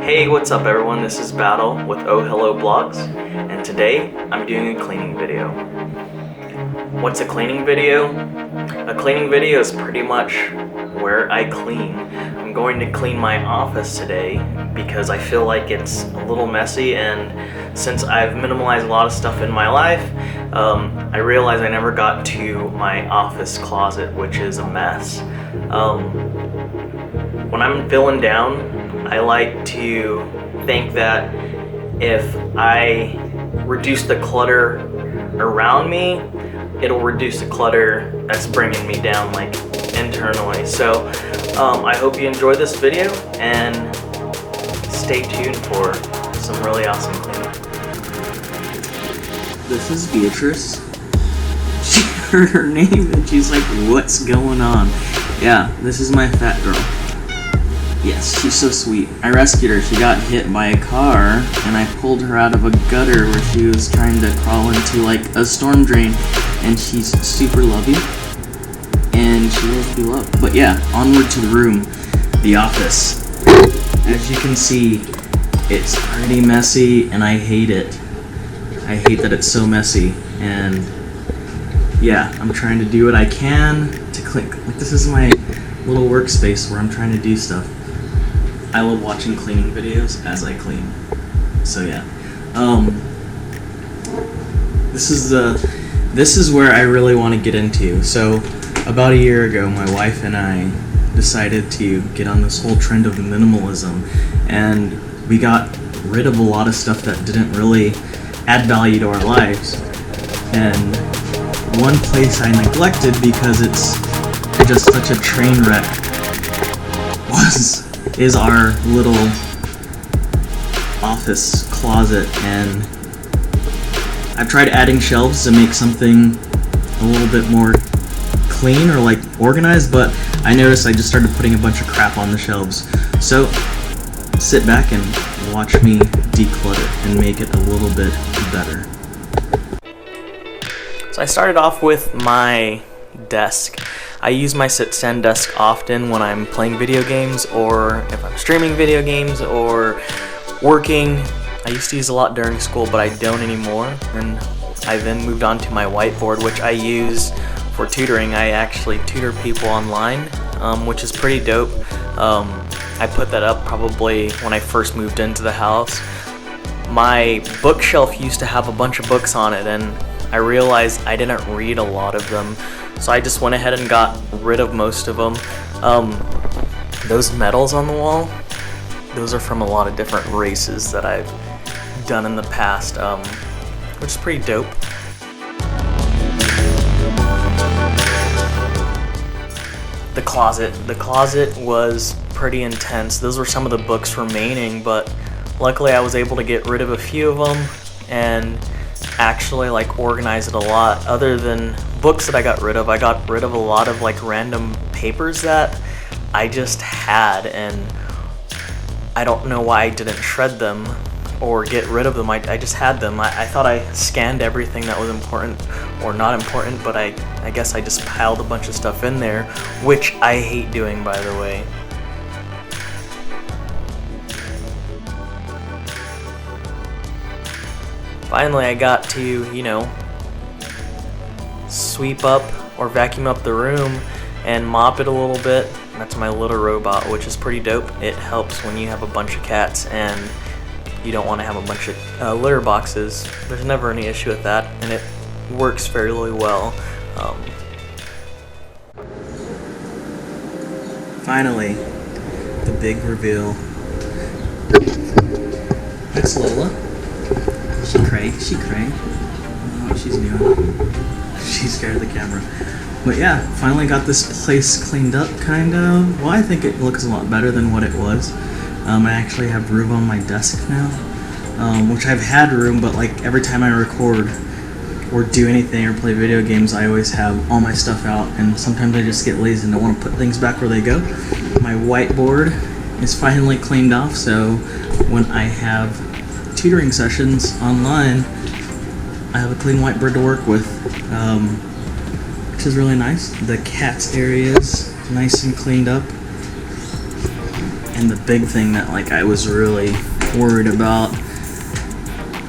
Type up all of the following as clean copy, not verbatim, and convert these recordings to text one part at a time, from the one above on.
Hey, what's up everyone? This is Battle with Oh Hello Blogs, and today I'm doing a cleaning video. What's a cleaning video? A cleaning video is pretty much where I clean. I'm going to clean my office today because I feel like it's a little messy, and since I've minimalized a lot of stuff in my life, I realized I never got to my office closet, which is a mess. When I'm feeling down, I like to think that if I reduce the clutter around me, it'll reduce the clutter that's bringing me down, like, internally. So I hope you enjoy this video and stay tuned for some really awesome cleaning. This is Beatrice. She heard her name and she's like, what's going on? Yeah, this is my fat girl. Yes, she's so sweet. I rescued her. She got hit by a car, and I pulled her out of a gutter where she was trying to crawl into, like, a storm drain, and she's super lovey, and she loves to be loved. But yeah, onward to the room, the office. As you can see, it's pretty messy, and I hate it. I hate that it's so messy, and yeah, I'm trying to do what I can to click. Like, this is my little workspace where I'm trying to do stuff. I love watching cleaning videos as I clean. So yeah, this is where I really want to get into. So about a year ago, my wife and I decided to get on this whole trend of minimalism, and we got rid of a lot of stuff that didn't really add value to our lives. And one place I neglected because it's just such a train wreck is our little office closet, and I've tried adding shelves to make something a little bit more clean or like organized, but I noticed I just started putting a bunch of crap on the shelves. So sit back and watch me declutter and make it a little bit better. So I started off with my desk. I use my sit-stand desk often when I'm playing video games, or if I'm streaming video games or working. I used to use a lot during school, but I don't anymore. And I then moved on to my whiteboard, which I use for tutoring. I actually tutor people online, which is pretty dope. I put that up probably when I first moved into the house. My bookshelf used to have a bunch of books on it, and I realized I didn't read a lot of them. So I just went ahead and got rid of most of them. Those medals on the wall, those are from a lot of different races that I've done in the past, which is pretty dope. The closet was pretty intense. Those were some of the books remaining, but luckily I was able to get rid of a few of them and actually like organize it a lot. Other than books that I got rid of a lot of like random papers that I just had, and I don't know why I didn't shred them or get rid of them. I just had them. I thought I scanned everything that was important or not important, but I guess I just piled a bunch of stuff in there, which I hate doing, by the way. Finally, I got to, sweep up or vacuum up the room and mop it a little bit. That's my little robot, which is pretty dope. It helps when you have a bunch of cats and you don't want to have a bunch of litter boxes. There's never any issue with that, and it works fairly well. Finally, the big reveal. That's Lola. She cray. I don't know what she's doing. She's scared of the camera. But yeah, finally got this place cleaned up, kind of. Well, I think it looks a lot better than what it was. I actually have room on my desk now, which I've had room, but like every time I record or do anything or play video games, I always have all my stuff out, and sometimes I just get lazy and don't want to put things back where they go. My whiteboard is finally cleaned off, so when I have tutoring sessions online, I have a clean whiteboard to work with, which is really nice. The cats area is nice and cleaned up, And the big thing that like I was really worried about,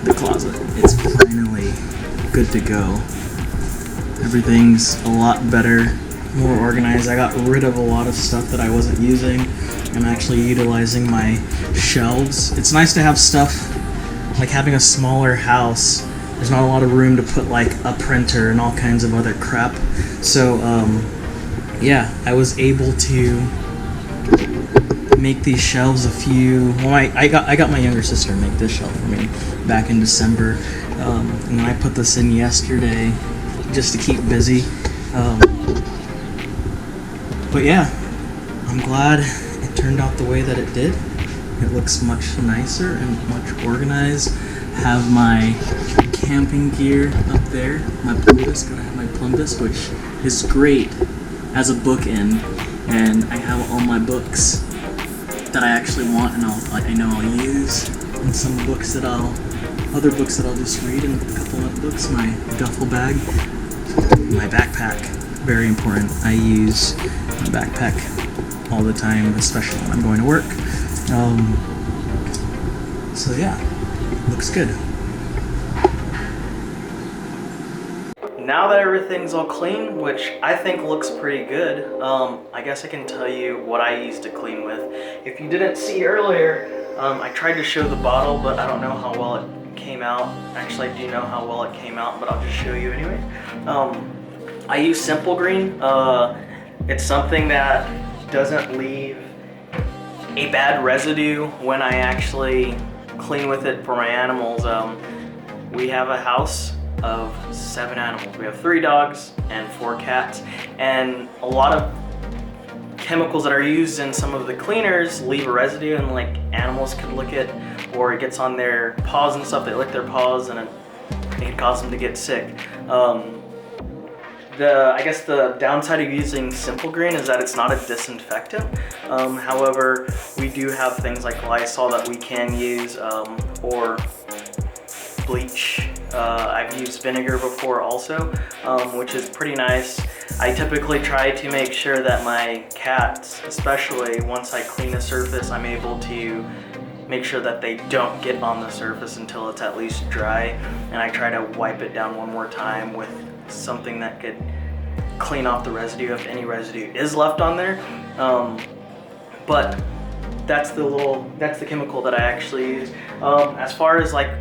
the closet. It's finally good to go. Everything's a lot better, more organized. I got rid of a lot of stuff that I wasn't using. I'm actually utilizing my shelves. It's nice to have stuff, like having a smaller house. There's not a lot of room to put like a printer and all kinds of other crap. So yeah, I was able to make these shelves I got my younger sister to make this shelf for me back in December, and then I put this in yesterday just to keep busy. But yeah, I'm glad it turned out the way that it did. It looks much nicer and much organized. Have my camping gear up there, my Plumbus, gotta have my Plumbus, which is great as a bookend, and I have all my books that I actually want and I know I'll use, and some other books that I'll just read, and a couple of books, my duffel bag, my backpack, very important. I use my backpack all the time, especially when I'm going to work. So yeah, looks good. Now that everything's all clean, which I think looks pretty good, I guess I can tell you what I used to clean with. If you didn't see earlier, I tried to show the bottle, but I don't know how well it came out. Actually, I do know how well it came out, but I'll just show you anyway. I use Simple Green. It's something that doesn't leave a bad residue when I actually clean with it for my animals. We have a house of 7 animals. We have 3 dogs and 4 cats, and a lot of chemicals that are used in some of the cleaners leave a residue, and like animals could lick it, or it gets on their paws and stuff. They lick their paws and it can cause them to get sick. I guess the downside of using Simple Green is that it's not a disinfectant. However, we do have things like Lysol that we can use, or bleach. I've used vinegar before also, which is pretty nice. I typically try to make sure that my cats, especially once I clean a surface, I'm able to make sure that they don't get on the surface until it's at least dry, and I try to wipe it down one more time with something that could clean off the residue if any residue is left on there. But that's the chemical that I actually use. As far as like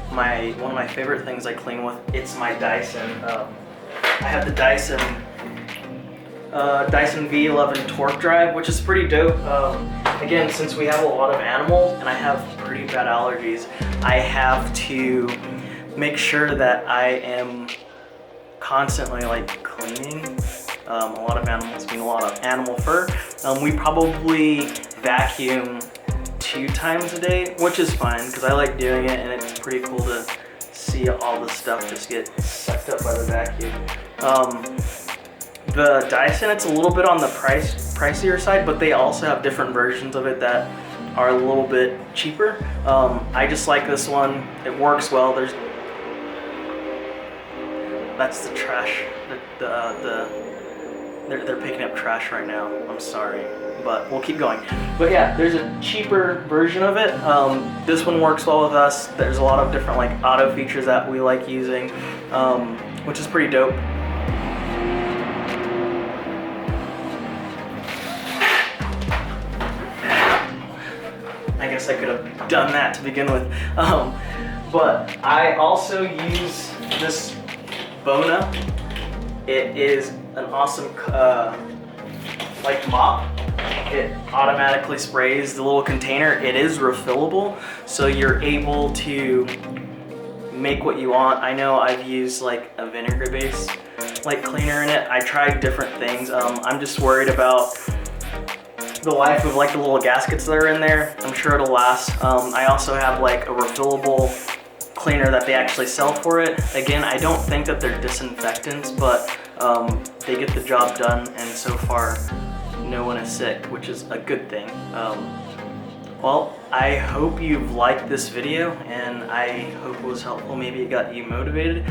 one of my favorite things I clean with, it's my Dyson. I have the Dyson V11 Torque Drive, which is pretty dope. Again, since we have a lot of animals and I have pretty bad allergies, I have to make sure that I am constantly like cleaning. A lot of animals being a lot of animal fur. We probably vacuum 2 times a day, which is fine because I like doing it, and it's pretty cool to see all the stuff just get sucked up by the vacuum. The Dyson, it's a little bit on the pricier side, but they also have different versions of it that are a little bit cheaper. I just like this one. It works well. That's the trash. They're picking up trash right now. I'm sorry, but we'll keep going. But yeah, there's a cheaper version of it. This one works well with us. There's a lot of different like auto features that we like using, which is pretty dope. I guess I could have done that to begin with. But I also use this Bona. It is an awesome like mop. It automatically sprays the little container. It is refillable, so you're able to make what you want. I know I've used like a vinegar based like cleaner in it. I tried different things. I'm just worried about the life of like the little gaskets that are in there. I'm sure it'll last. I also have like a refillable cleaner that they actually sell for it. Again, I don't think that they're disinfectants, but they get the job done, and so far no one is sick, which is a good thing. Well, I hope you've liked this video, and I hope it was helpful. Maybe it got you motivated,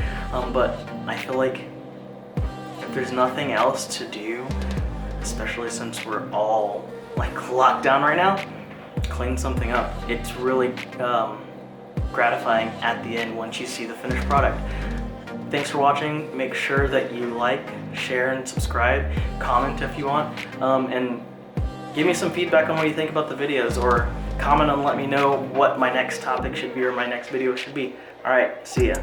but I feel like if there's nothing else to do, especially since we're all like locked down right now, clean something up. It's really gratifying at the end once you see the finished product. Thanks for watching. Make sure that you like, share, and subscribe. Comment if you want, and give me some feedback on what you think about the videos, or comment and let me know what my next topic should be or my next video should be. All right, see ya.